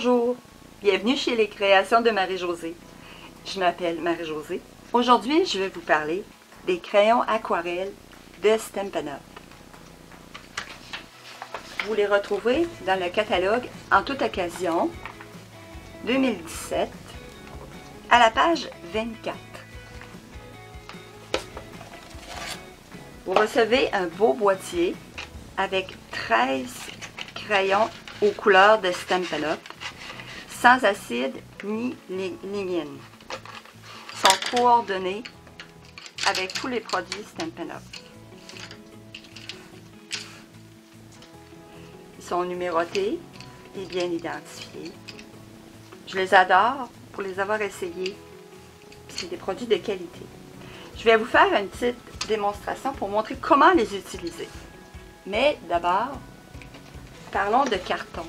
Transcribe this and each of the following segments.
Bonjour, bienvenue chez les créations de Marie-Josée. Je m'appelle Marie-Josée. Aujourd'hui, je vais vous parler des crayons aquarelles de Stampin' Up. Vous les retrouvez dans le catalogue En toute occasion 2017 à la page 24. Vous recevez un beau boîtier avec 13 crayons aux couleurs de Stampin' Up, sans acide ni lignine. Ils sont coordonnés avec tous les produits Stampin' Up. Ils sont numérotés et bien identifiés. Je les adore pour les avoir essayés. C'est des produits de qualité. Je vais vous faire une petite démonstration pour montrer comment les utiliser. Mais d'abord, parlons de carton.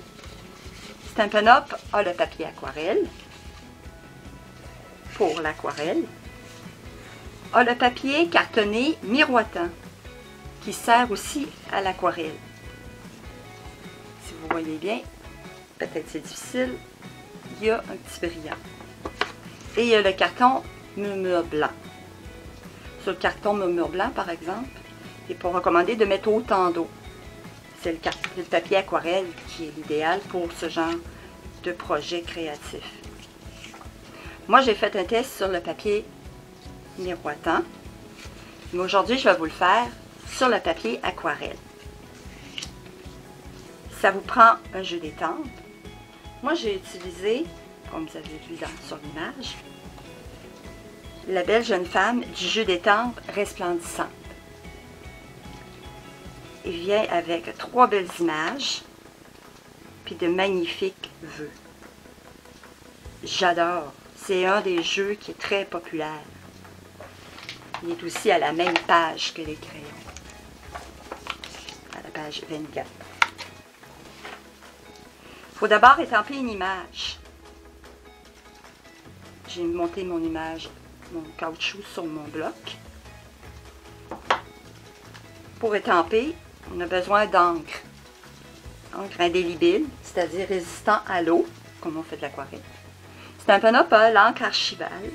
Stampin' Up a le papier aquarelle pour l'aquarelle, a le papier cartonné miroitant qui sert aussi à l'aquarelle. Si vous voyez bien, peut-être c'est difficile, il y a un petit brillant. Et il y a le carton murmure blanc. Sur le carton murmure blanc, par exemple, il est pas recommandé de mettre autant d'eau. C'est le papier aquarelle qui est l'idéal pour ce genre de projet créatif. Moi, j'ai fait un test sur le papier miroitant, mais aujourd'hui, je vais vous le faire sur le papier aquarelle. Ça vous prend un jeu d'étampe. Moi, j'ai utilisé, comme vous avez vu sur l'image, la belle jeune femme du jeu d'étampe resplendissante. Il vient avec 3 belles images, puis de magnifiques vœux. J'adore. C'est un des jeux qui est très populaire. Il est aussi à la même page que les crayons. À la page 24. Il faut d'abord étamper une image. J'ai monté mon image, mon caoutchouc sur mon bloc. Pour étamper, on a besoin d'encre. Encre indélébile, c'est-à-dire résistant à l'eau, comme on fait de l'aquarelle. Stampin' Up a l'encre archivale,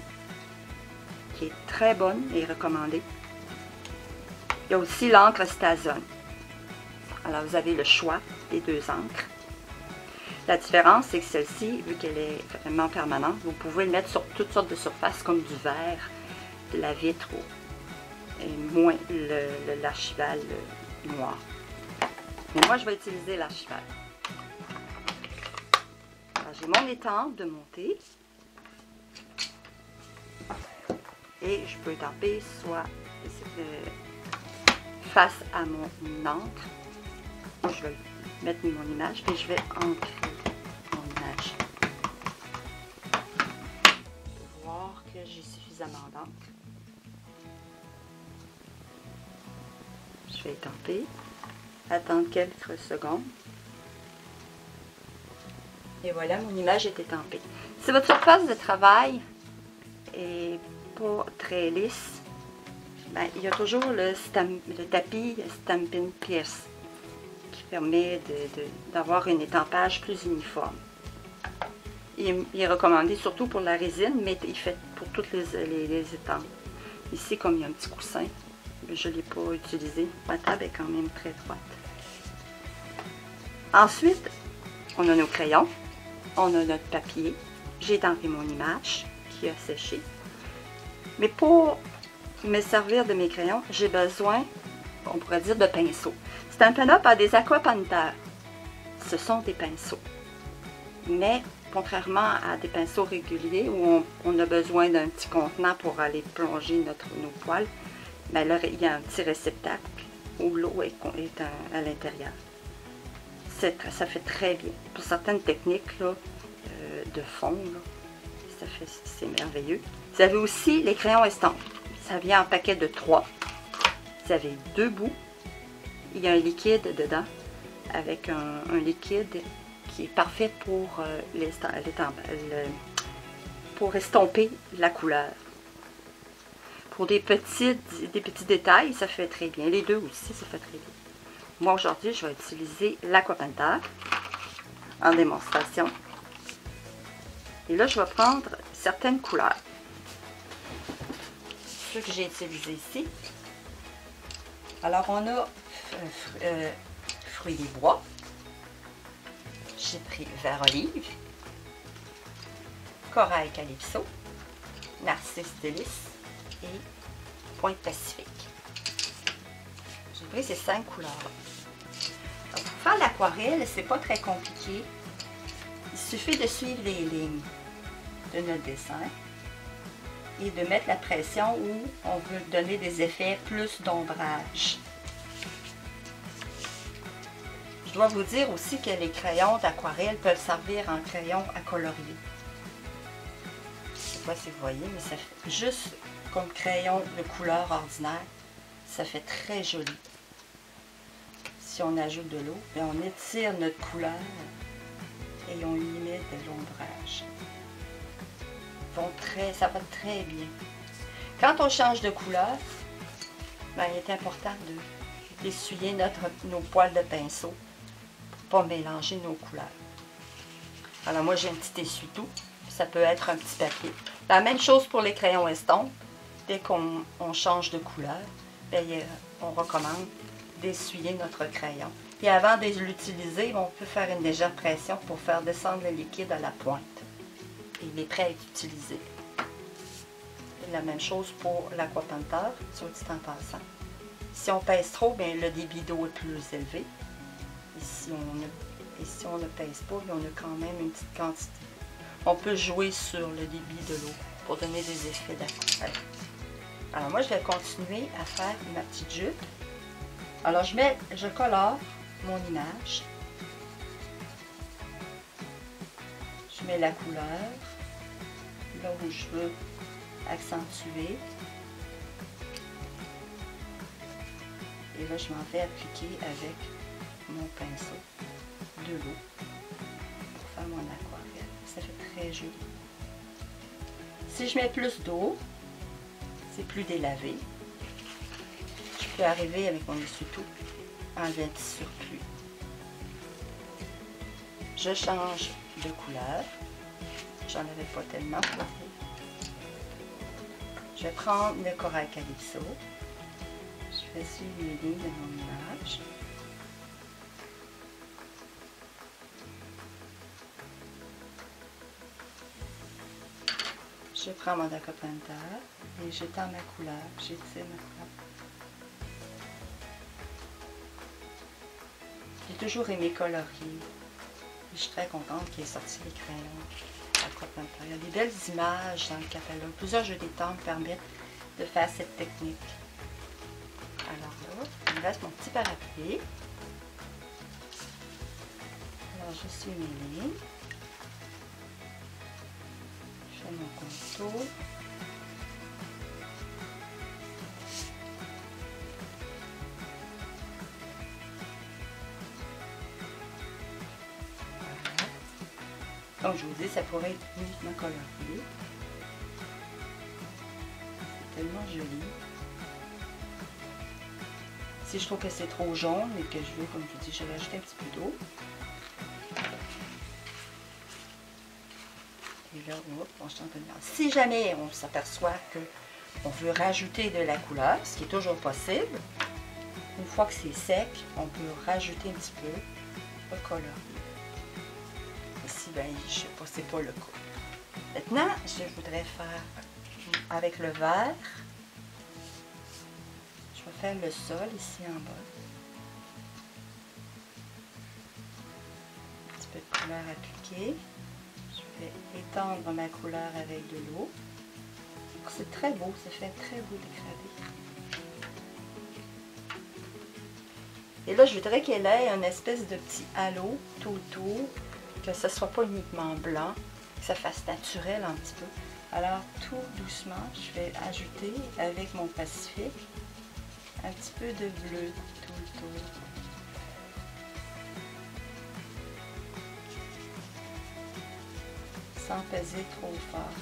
qui est très bonne et recommandée. Il y a aussi l'encre Stazone. Alors vous avez le choix des deux encres. La différence, c'est que celle-ci, vu qu'elle est vraiment permanente, vous pouvez le mettre sur toutes sortes de surfaces, comme du verre, de la vitre, et moins l'archival noir. Mais moi, je vais utiliser l'archival. J'ai mon étampe de montée. Et je peux étamper soit face à mon encre. Moi, je vais mettre mon image et je vais ancrer mon image. Pour voir que j'ai suffisamment d'encre. Je vais étamper. Attendre quelques secondes. Et voilà, mon image est étampée. Si votre surface de travail est pas très lisse, ben, il y a toujours le tapis Stampin' Pierce qui permet d'avoir un étampage plus uniforme. Il est recommandé surtout pour la résine, mais il fait pour toutes les étampes. Ici, comme il y a un petit coussin, je ne l'ai pas utilisé. Ma table est quand même très droite. Ensuite, on a nos crayons, on a notre papier. J'ai étampé mon image qui a séché. Mais pour me servir de mes crayons, j'ai besoin, on pourrait dire, de pinceaux. Stampin' Up a des aquapanteurs. Ce sont des pinceaux. Mais contrairement à des pinceaux réguliers où on a besoin d'un petit contenant pour aller plonger nos poils, ben là, il y a un petit réceptacle où l'eau est à l'intérieur. Ça fait très bien. Pour certaines techniques là, de fond, c'est merveilleux. Vous avez aussi les crayons estampes. Ça vient en paquet de 3. Vous avez 2 bouts. Il y a un liquide dedans, avec un liquide qui est parfait pour, pour estomper la couleur. Pour des petits détails, ça fait très bien. Les deux aussi, ça fait très bien. Moi, aujourd'hui, je vais utiliser l'aquapanteur en démonstration. Et là, je vais prendre certaines couleurs. Ceux que j'ai utilisés ici. Alors, on a fruits des bois. J'ai pris vert olive, corail calypso, narcisse délice et pointe pacifique. J'ai pris ces 5 couleurs-là. Pour faire l'aquarelle, c'est pas très compliqué. Il suffit de suivre les lignes de notre dessin et de mettre la pression où on veut donner des effets plus d'ombrage. Je dois vous dire aussi que les crayons d'aquarelle peuvent servir en crayon à colorier. Je ne sais pas si vous voyez, mais ça fait juste comme crayon de couleur ordinaire. Ça fait très joli. Si on ajoute de l'eau, on étire notre couleur et on y met de l'ombrage. Ça va très bien. Quand on change de couleur, il est important d'essuyer nos poils de pinceau pour ne pas mélanger nos couleurs. Alors moi j'ai un petit essuie-tout, ça peut être un petit papier. La même chose pour les crayons estompe. Dès qu'on change de couleur, on recommande d'essuyer notre crayon. Et avant de l'utiliser, on peut faire une légère pression pour faire descendre le liquide à la pointe. Et il est prêt à être utilisé. Et la même chose pour l'aquapenteur, soit dit en passant. Si on pèse trop, le débit d'eau est plus élevé. Et si on ne pèse pas, on a quand même une petite quantité. On peut jouer sur le débit de l'eau pour donner des effets d'aquarelle. Alors moi, je vais continuer à faire ma petite jupe. Alors je colore mon image. Je mets la couleur là où je veux accentuer. Et là, je m'en vais appliquer avec mon pinceau de l'eau pour faire mon aquarelle. Ça fait très joli. Si je mets plus d'eau, c'est plus délavé. Je peux arriver avec mon essuie-tout, enlever un petit surplus. Je change de couleur. J'en avais pas tellement. Je vais prendre le corail calypso. Je vais suivre les lignes de mon image. Je prends mon aquapenteur et j'étends ma couleur, j'étire ma couleur. J'ai toujours aimé colorier. Et je suis très contente qu'il ait sorti les crayons aquapenteur. Il y a des belles images dans le catalogue. Plusieurs jeux d'étampes permettent de faire cette technique. Alors là, il me reste mon petit parapluie. Alors je suis mes lignes. Je fais mon contour. Comme je vous dis, ça pourrait être uniquement colorié. C'est tellement joli. Si je trouve que c'est trop jaune et que je veux, comme je vous dis, je vais ajouter un petit peu d'eau. Et là, on change de nuance. Si jamais on s'aperçoit qu'on veut rajouter de la couleur, ce qui est toujours possible, une fois que c'est sec, on peut rajouter un petit peu de colorier. Ici, je sais pas, c'est pas le cas. Maintenant, je voudrais faire avec le vert. Je vais faire le sol ici en bas. Un petit peu de couleur appliquée. Je vais étendre ma couleur avec de l'eau. C'est très beau, ça fait très beau dégradé. Et là, je voudrais qu'elle ait une espèce de petit halo tout autour, que ce ne soit pas uniquement blanc, que ça fasse naturel un petit peu. Alors, tout doucement, je vais ajouter avec mon Pacifique un petit peu de bleu tout autour. Sans peser trop fort.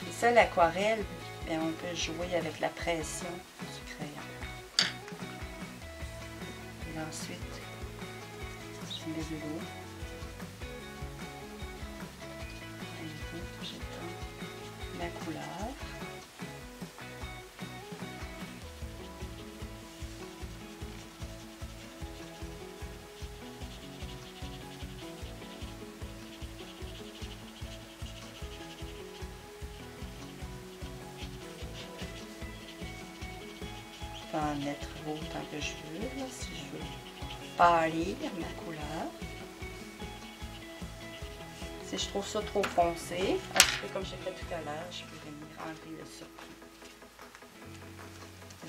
Et ça, l'aquarelle, on peut jouer avec la pression du crayon. Et ensuite, je mets de l'eau. peux en mettre autant que je veux, là, si je veux pâlir ma couleur. Si je trouve ça trop foncé, un petit peu comme j'ai fait tout à l'heure, je peux venir enlever le surplus.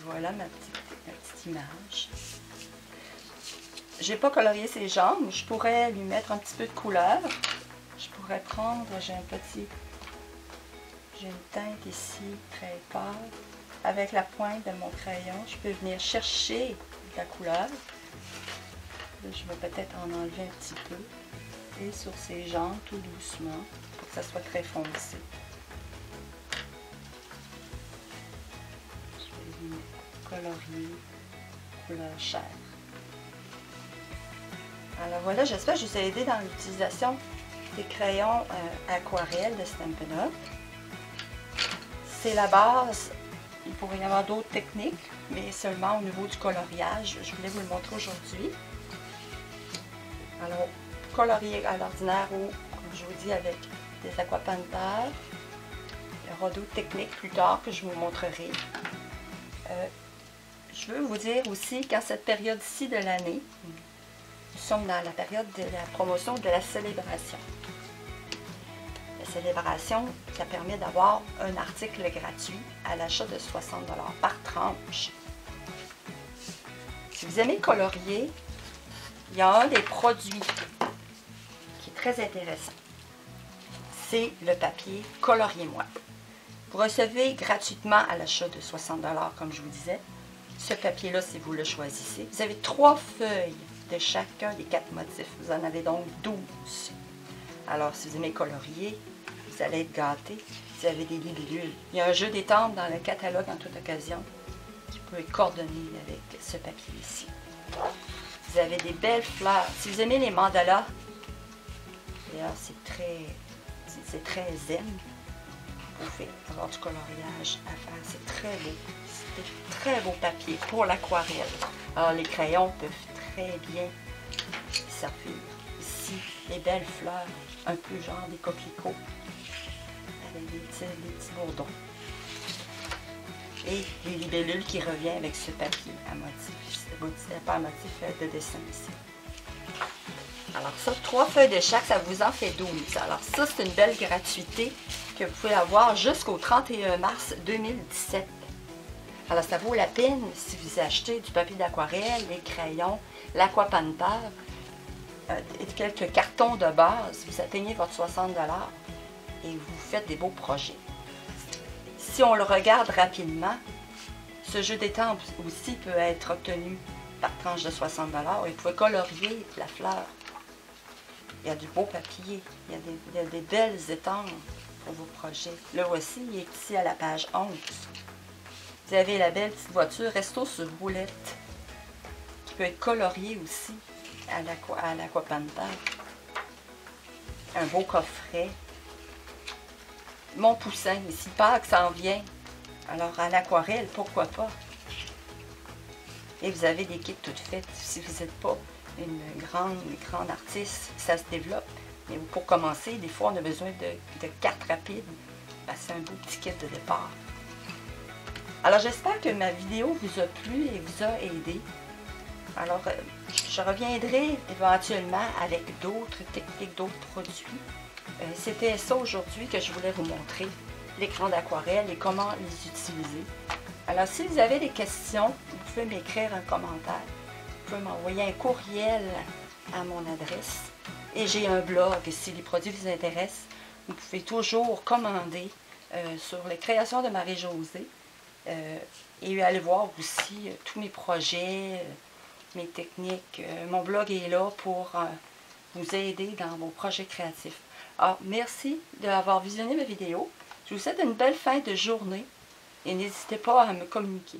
Voilà ma petite image. J'ai pas colorié ses jambes, je pourrais lui mettre un petit peu de couleur. Je pourrais prendre, j'ai une teinte ici très pâle. Avec la pointe de mon crayon, je peux venir chercher de la couleur. Là, je vais peut-être en enlever un petit peu. Et sur ses jambes, tout doucement, pour que ça soit très foncé. Je vais venir colorier couleur chair. Alors voilà, j'espère que je vous ai aidé dans l'utilisation des crayons aquarelles de Stampin' Up. C'est la base. Il pourrait y avoir d'autres techniques, mais seulement au niveau du coloriage. Je voulais vous le montrer aujourd'hui. Alors, colorier à l'ordinaire ou, comme je vous dis, avec des aquapanthères. Il y aura d'autres techniques plus tard que je vous montrerai. Je veux vous dire aussi qu'en cette période-ci de l'année, nous sommes dans la période de la promotion de la célébration. La célébration, ça permet d'avoir un article gratuit à l'achat de 60 $ par tranche. Si vous aimez colorier, il y a un des produits qui est très intéressant. C'est le papier Coloriez-moi. Vous recevez gratuitement à l'achat de 60 $, comme je vous disais. Ce papier-là, si vous le choisissez, vous avez 3 feuilles de chacun des 4 motifs. Vous en avez donc 12. Alors, si vous aimez colorier, vous allez être gâtés. Vous avez des libilules. Il y a un jeu d'étampe dans le catalogue en toute occasion qui peut être coordonné avec ce papier ici. Vous avez des belles fleurs. Si vous aimez les mandalas, d'ailleurs, c'est très zen. Vous pouvez avoir du coloriage à faire. C'est très beau. C'est un très beau papier pour l'aquarelle. Alors, les crayons peuvent très bien servir. Ici, les belles fleurs, un peu genre des coquelicots, avec des petits bourdons. Et les libellules qui reviennent avec ce papier à motif. Pas à motif de dessin ici. Alors ça, 3 feuilles de chaque, ça vous en fait 12. Alors ça, c'est une belle gratuité que vous pouvez avoir jusqu'au 31 mars 2017. Alors ça vaut la peine si vous achetez du papier d'aquarelle, les crayons, l'aquapanther, et quelques cartons de base, vous atteignez votre 60 $ et vous faites des beaux projets. Si on le regarde rapidement, ce jeu d'étampe aussi peut être obtenu par tranche de 60 $. Et vous pouvez colorier la fleur. Il y a du beau papier, il y a des belles étampes pour vos projets. Le voici, il est ici à la page 11. Vous avez la belle petite voiture Resto sur roulette qui peut être coloriée aussi à l'aquapanther. Un beau coffret. Mon poussin, ici, Pâques s'en vient. Alors, à l'aquarelle, pourquoi pas? Et vous avez des kits toutes faites. Si vous n'êtes pas une grande artiste, ça se développe. Mais pour commencer, des fois, on a besoin de cartes rapides. C'est un beau petit kit de départ. Alors, j'espère que ma vidéo vous a plu et vous a aidé. Alors, je reviendrai éventuellement avec d'autres techniques, d'autres produits. C'était ça aujourd'hui que je voulais vous montrer, l'écran d'aquarelle et comment les utiliser. Alors, si vous avez des questions, vous pouvez m'écrire un commentaire. Vous pouvez m'envoyer un courriel à mon adresse. Et j'ai un blog, si les produits vous intéressent. Vous pouvez toujours commander sur les créations de Marie-Josée. Et aller voir aussi tous mes projets, mes techniques. Mon blog est là pour vous aider dans vos projets créatifs. Alors, merci d'avoir visionné ma vidéo. Je vous souhaite une belle fin de journée et n'hésitez pas à me communiquer.